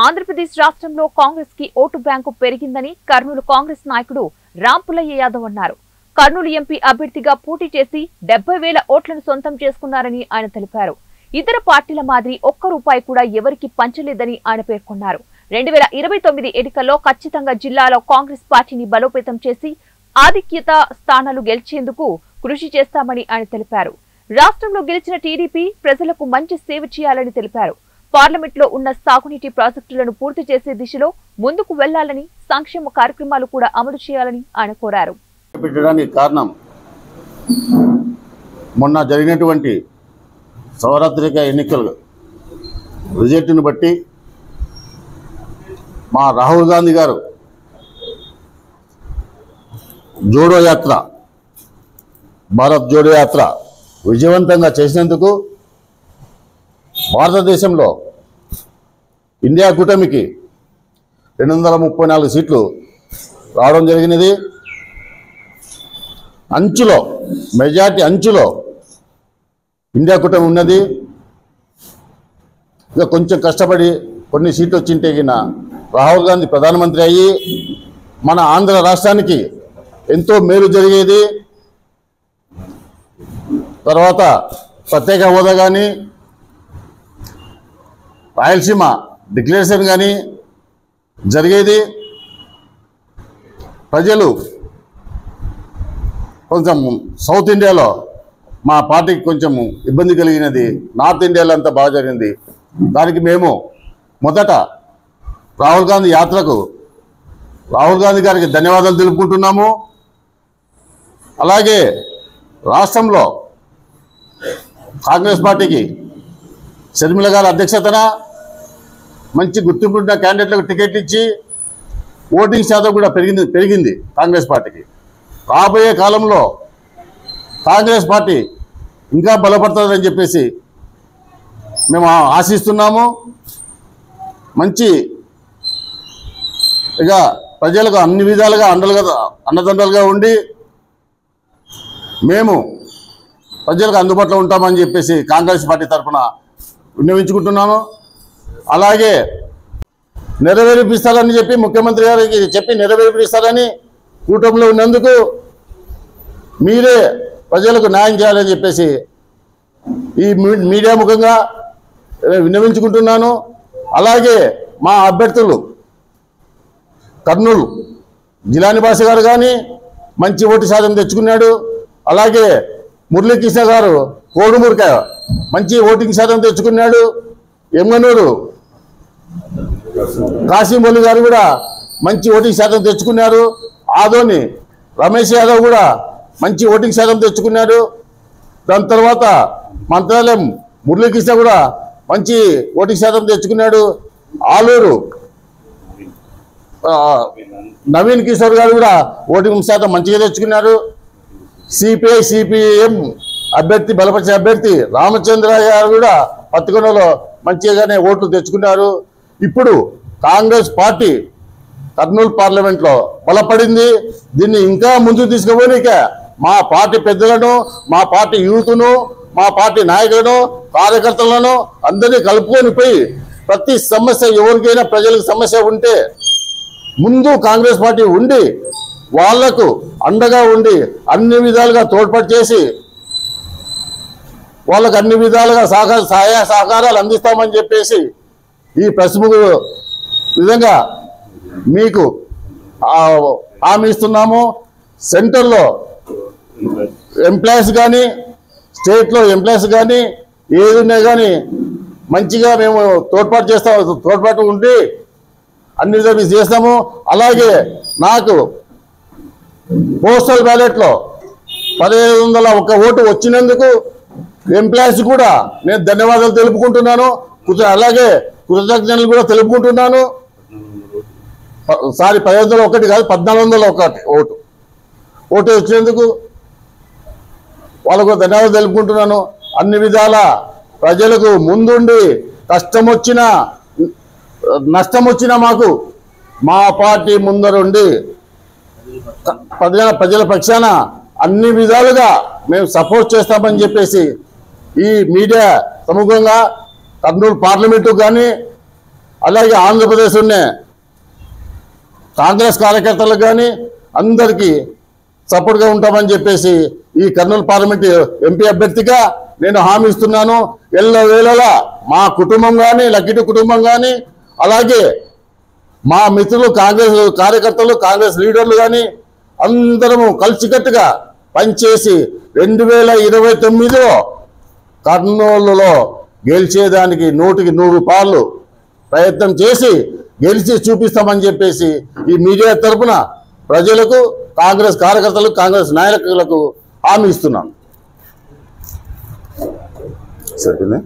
ఆంధ్రప్రదేశ్ రాష్ట్రంలో కాంగ్రెస్ కి vote bank పెరిగిందని కర్నూలు కాంగ్రెస్ నాయకుడు రాంపులయ్య యాదవ్ అన్నారు. కర్నూలు ఎంపీ అభ్యర్థిగా పోటీ చేసి 70,000 ఓట్లను సొంతం చేసుకున్నారని ఆయన తెలిపారు. ఇతర పార్టీల మాదిరి ఒక్క రూపాయి కూడా ఎవరికి పంచలేదని ఆయన పేర్కొన్నారు. 2029 ఎన్నికల్లో ఖచ్చితంగా జిల్లాలో కాంగ్రెస్ పార్టీని బలోపేతం చేసి ఆధిక్యత స్థానాలు గెలిచేందుకు కృషి చేస్తామని ఆయన తెలిపారు. రాష్ట్రంలో గెలిచిన టీడీపీ ప్రజలకు మంచి సేవ చేయాలని తెలిపారు. పార్లమెంట్ లో ఉన్న సాగునీటి ప్రాజెక్టులను పూర్తి చేసే దిశలో ముందుకు వెళ్లాలని, సంక్షేమ కార్యక్రమాలు కూడా అమలు చేయాలని ఆయన కోరారు. పెట్టడానికి కారణం మొన్న జరిగినటువంటి సార్వత్రిక ఎన్నికల రిజల్ట్ను బట్టి మా రాహుల్ గాంధీ గారు జోడో యాత్ర, భారత్ జోడో యాత్ర విజయవంతంగా చేసినందుకు భారతదేశంలో ఇండియా కూటమికి 234 సీట్లు రావడం జరిగినది. అంచులో మెజార్టీ అంచులో ఇండియా కూటమి ఉన్నది. ఇక కొంచెం కష్టపడి కొన్ని సీట్లు వచ్చింటే గిన రాహుల్ గాంధీ ప్రధానమంత్రి అయ్యి మన ఆంధ్ర రాష్ట్రానికి ఎంతో మేలు జరిగేది. తర్వాత ప్రత్యేక హోదా కానీ, రాయలసీమ డిక్లరేషన్ కానీ జరిగేది. ప్రజలు కొంచెం సౌత్ ఇండియాలో మా పార్టీకి కొంచెం ఇబ్బంది కలిగినది, నార్త్ ఇండియాలో అంతా బాగా జరిగింది. దానికి మేము మొదట రాహుల్ గాంధీ యాత్రకు రాహుల్ గాంధీ గారికి ధన్యవాదాలు తెలుపుకుంటున్నాము. అలాగే రాష్ట్రంలో కాంగ్రెస్ పార్టీకి షర్మిల గారి అధ్యక్షతన మంచి గుర్తింపున్న క్యాండిడేట్లకు టికెట్ ఇచ్చి ఓటింగ్ శాతం కూడా పెరిగింది కాంగ్రెస్ పార్టీకి. రాబోయే కాలంలో కాంగ్రెస్ పార్టీ ఇంకా బలపడుతుందని చెప్పేసి మేము ఆశిస్తున్నాము. మంచి ఇక ప్రజలకు అన్ని విధాలుగా అండదండలుగా ఉండి మేము ప్రజలకు అందుబాటులో ఉంటామని చెప్పేసి కాంగ్రెస్ పార్టీ తరఫున విన్నవించుకుంటున్నాను. అలాగే నెరవేర్పిస్తారని చెప్పి ముఖ్యమంత్రి గారికి చెప్పి నెరవేర్పిస్తారని కూటమిలో ఉన్నందుకు మీరే ప్రజలకు న్యాయం చేయాలని చెప్పేసి ఈ మీడియా ముఖంగా విన్నవించుకుంటున్నాను. అలాగే మా అభ్యర్థులు కర్నూలు జిలాని భాష గారు కానీ మంచి ఓటు శాతం తెచ్చుకున్నాడు. అలాగే మురళీకృష్ణ గారు కోడుమూరిక మంచి ఓటింగ్ శాతం తెచ్చుకున్నాడు. ఎమ్గనూరు కాశీమౌళి గారు కూడా మంచి ఓటింగ్ శాతం తెచ్చుకున్నారు. ఆదోని రమేష్ యాదవ్ కూడా మంచి ఓటింగ్ శాతం తెచ్చుకున్నాడు. దాని తర్వాత మంత్రాలయం మురళీకృష్ణ కూడా మంచి ఓటింగ్ శాతం తెచ్చుకున్నాడు. ఆలూరు నవీన్ కిషోర్ గారు కూడా ఓటింగ్ శాతం మంచిగా తెచ్చుకున్నారు. సిపిఐ సిపిఎం అభ్యర్థి బలపరిచిన అభ్యర్థి రామచంద్ర గారు కూడా పత్తికొండలో మంచిగానే ఓట్లు తెచ్చుకున్నారు. ఇప్పుడు కాంగ్రెస్ పార్టీ కర్నూలు పార్లమెంట్లో బలపడింది. దీన్ని ఇంకా ముందుకు తీసుకుపోనిక మా పార్టీ పెద్దలను, మా పార్టీ యూత్ను, మా పార్టీ నాయకులను, కార్యకర్తలను అందరినీ కలుపుకొని పోయి ప్రతి సమస్య ఎవరికైనా ప్రజలకు సమస్య ఉంటే ముందు కాంగ్రెస్ పార్టీ ఉండి వాళ్లకు అండగా ఉండి అన్ని విధాలుగా తోడ్పాటు చేసి వాళ్ళకు అన్ని విధాలుగా సహాయ సహకారాలు అందిస్తామని చెప్పేసి ఈ ప్రశ్నకు విధంగా మీకు హామీ ఇస్తున్నాము. సెంటర్లో ఎంప్లాయీస్ కానీ, స్టేట్లో ఎంప్లాయీస్ కానీ ఏది ఉన్నా కానీ మంచిగా మేము తోడ్పాటు ఉండి అన్ని విధాలు చేస్తాము. అలాగే నాకు పోస్టల్ బ్యాలెట్లో 1501 ఓటు వచ్చినందుకు ఎంప్లాయీస్ కూడా నేను ధన్యవాదాలు తెలుపుకుంటున్నాను. అలాగే కృతజ్ఞతలు కూడా తెలుపుకుంటున్నాను. 1501 కాదు 1401 ఓటు వచ్చినందుకు వాళ్ళకు ధన్యవాదాలు తెలుపుకుంటున్నాను. అన్ని విధాల ప్రజలకు ముందుండి కష్టం వచ్చినా నష్టం వచ్చినా మాకు మా పార్టీ ముందరుండి ప్రజల పక్షాన అన్ని విధాలుగా మేము సపోర్ట్ చేస్తామని చెప్పేసి ఈ మీడియా సముఖంగా కర్నూలు పార్లమెంటు కానీ అలాగే ఆంధ్రప్రదేశ్ ఉన్న కాంగ్రెస్ కార్యకర్తలకు కానీ అందరికీ సపోర్ట్గా ఉంటామని చెప్పేసి ఈ కర్నూలు పార్లమెంట్ ఎంపీ అభ్యర్థిగా నేను హామీ ఇస్తున్నాను. ఎల్లవేళలా మా కుటుంబం కానీ, లక్కిటి కుటుంబం కానీ, అలాగే మా మిత్రులు కాంగ్రెస్ కార్యకర్తలు, కాంగ్రెస్ లీడర్లు కానీ అందరము కలిసికట్టుగా పనిచేసి 2029లో కర్నూలులో గెలిచేదానికి 100కి 100 ప్రయత్నం చేసి గెలిచి చూపిస్తామని చెప్పేసి ఈ మీడియా తరఫున ప్రజలకు, కాంగ్రెస్ కార్యకర్తలకు, కాంగ్రెస్ నాయకులకు హామీ ఇస్తున్నాను. సరేనా?